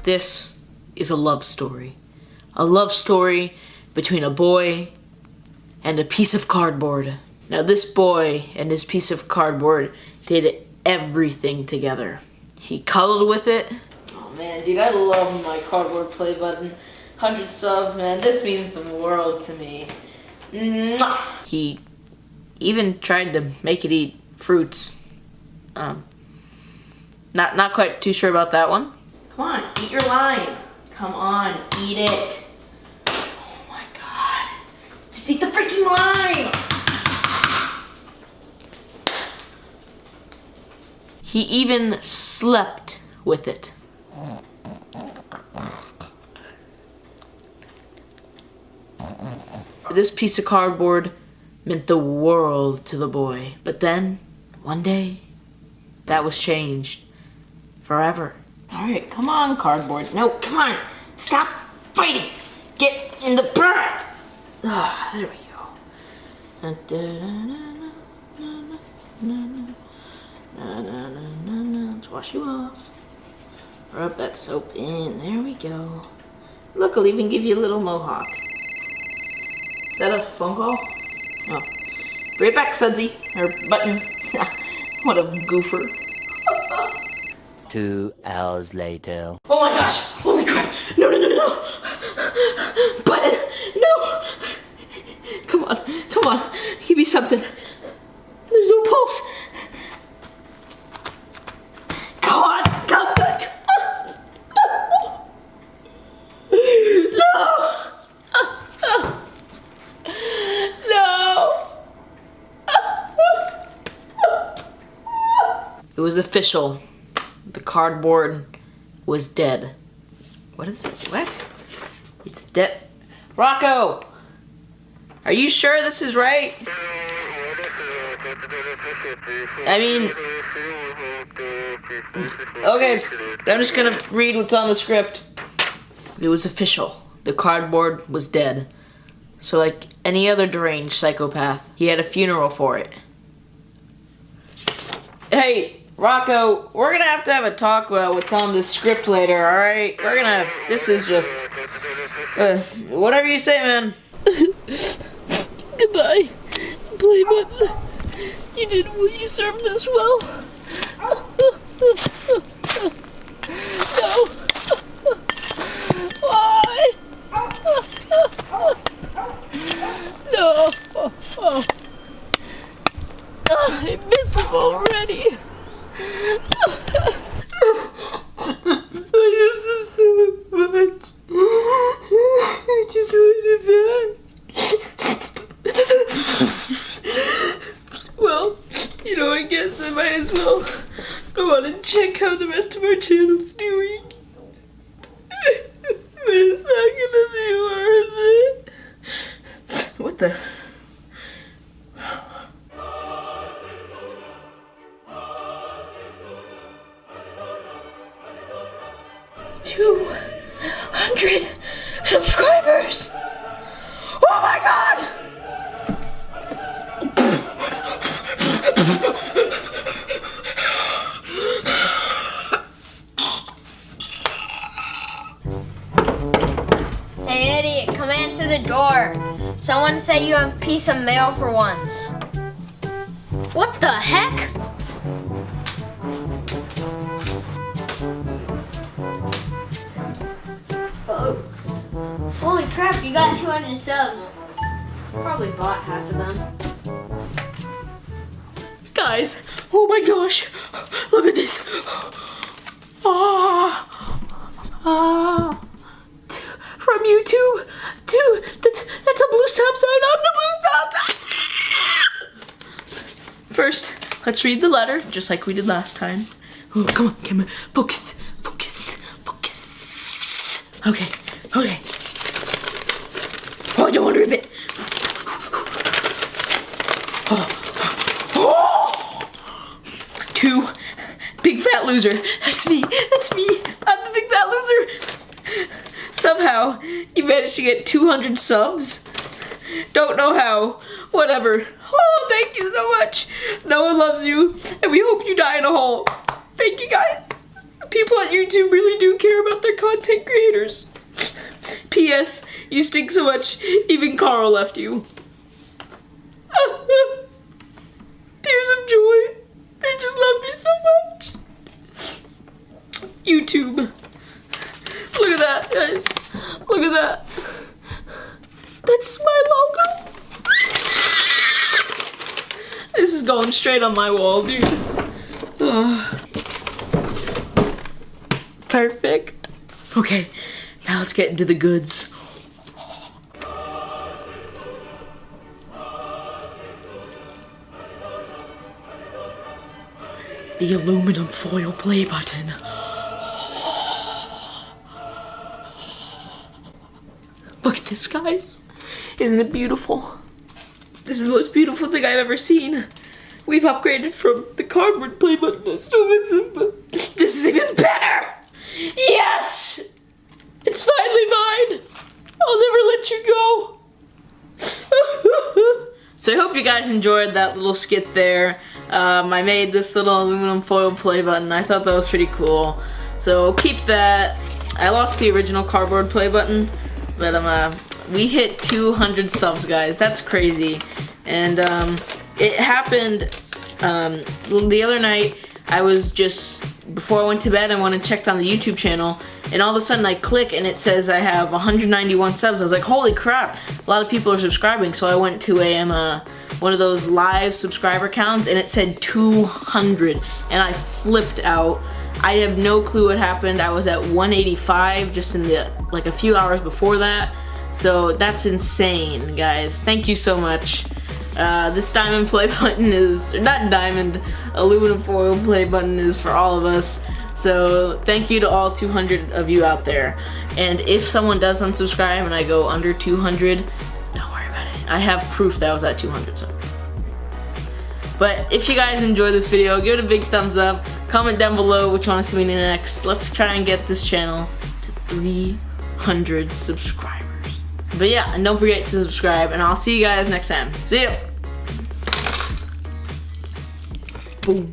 This is a love story. A love story between a boy and a piece of cardboard. Now this boy and his piece of cardboard did everything together. He cuddled with it. Oh man, dude, I love my cardboard play button. 100 subs, man. This means the world to me. Mwah! He even tried to make it eat fruits. Not quite too sure about that one. Come on, eat your lime. Come on, eat it. Oh my god. Just eat the freaking lime! He even slept with it. This piece of cardboard meant the world to the boy. But then, one day, that was changed. Forever. Alright, come on, cardboard. No, come on. Stop fighting. Get in the bird. Ah, there we go. Let's wash you off. Rub that soap in. There we go. Look, I'll even give you a little mohawk. Is that a phone call? Oh. Be right back, Sudsy. Or Button. What a goofer. 2 hours later. Oh my gosh! Holy crap! No! Button! No! Come on. Give me something. There's no pulse. Come on! Come on! No! It was official. The cardboard was dead. What is it? What? It's dead. Rocco! Are you sure this is right? I mean... Okay, I'm just gonna read what's on the script. It was official. The cardboard was dead. So like any other deranged psychopath, he had a funeral for it. Hey! Rocco, we're gonna have to have a talk about what's on the script later, alright? This is just... whatever you say, man. Goodbye, play button. You served us well. No. Why? No. I miss him already. I miss him so much. I just want it back. Well, I guess I might as well go on and check how the rest of our channel's doing. But it's not gonna be worth it. What the? $200 subscribers! Oh my god! Hey idiot, come answer the door. Someone said you have a piece of mail for once. What the heck? Oh. Holy crap, you got 200 subs. Probably bought half of them. Guys, oh my gosh, look at this. From YouTube to, that's a blue stop sign on the blue stop sign. First, let's read the letter, just like we did last time. Oh, come on, camera, focus. Okay. Oh, I don't want to rip it. To Big Fat Loser. That's me. I'm the Big Fat Loser. Somehow, you managed to get 200 subs. Don't know how. Whatever. Oh, thank you so much. Noah loves you, and we hope you die in a hole. Thank you guys. People at YouTube really do care about their content creators. P.S. You stink so much, even Carl left you. Tears of joy. They just love me so much. YouTube. Look at that, guys. Look at that. That's my logo. This is going straight on my wall, dude. Perfect. Okay, now let's get into the goods. The aluminum foil play button. Look at this, guys. Isn't it beautiful? This is the most beautiful thing I've ever seen. We've upgraded from the cardboard play button that's still missing, but this is even better! Yes! It's finally mine! I'll never let you go! So I hope you guys enjoyed that little skit there. I made this little aluminum foil play button. I thought that was pretty cool. So keep that. I lost the original cardboard play button, but we hit 200 subs, guys. That's crazy. And it happened the other night. I was just, before I went to bed, I went and checked on the YouTube channel, and all of a sudden I click and it says I have 191 subs. I was like, holy crap, a lot of people are subscribing. So I went to one of those live subscriber counts, and it said 200, and I flipped out. I have no clue what happened. I was at 185 just in like a few hours before that. So that's insane, guys. Thank you so much. This diamond play button is, or not diamond, aluminum foil play button is for all of us. So thank you to all 200 of you out there. And if someone does unsubscribe and I go under 200, don't worry about it. I have proof that I was at 200. So. But if you guys enjoyed this video, give it a big thumbs up. Comment down below what you want to see me next. Let's try and get this channel to 300 subscribers. But yeah, and don't forget to subscribe, and I'll see you guys next time. See ya! Boom.